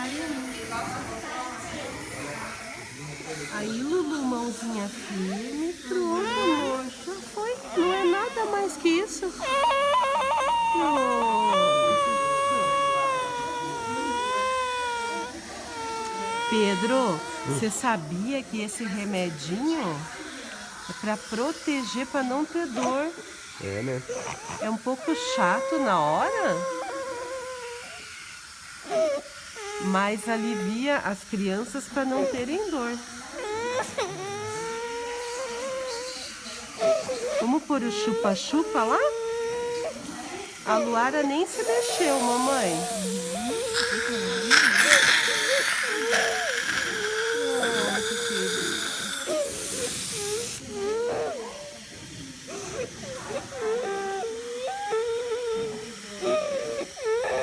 areinha. Aí Lulu, mãozinha firme, pronto, amor. Já foi. Não é nada mais que isso. Pedro, você sabia que esse remedinho é para proteger, para não ter dor? É, né? É um pouco chato na hora, mas alivia as crianças para não terem dor. Vamos pôr o chupa-chupa lá? A Luara nem se mexeu, mamãe. Ai, que querido.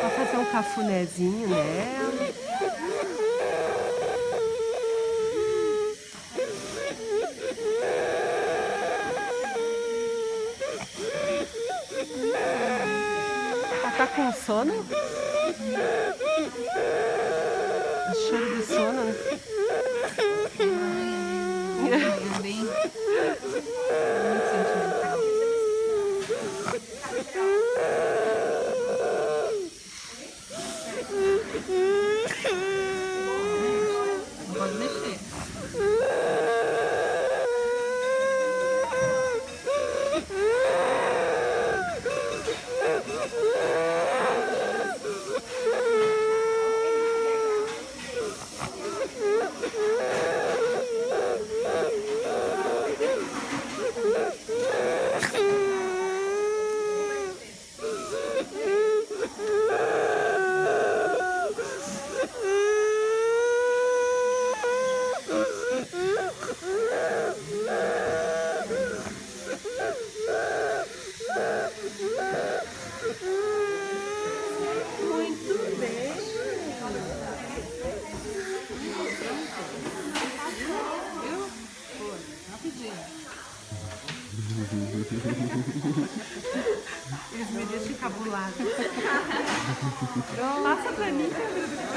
Vai fazer um cafunézinho nela. Ela tá com sono? Choro de sono, né? É bem muito sentimental. Não pode mexer. Muito bem. Viu? Foi, rapidinho. Eles me deixam encabulada. Passa pra mim.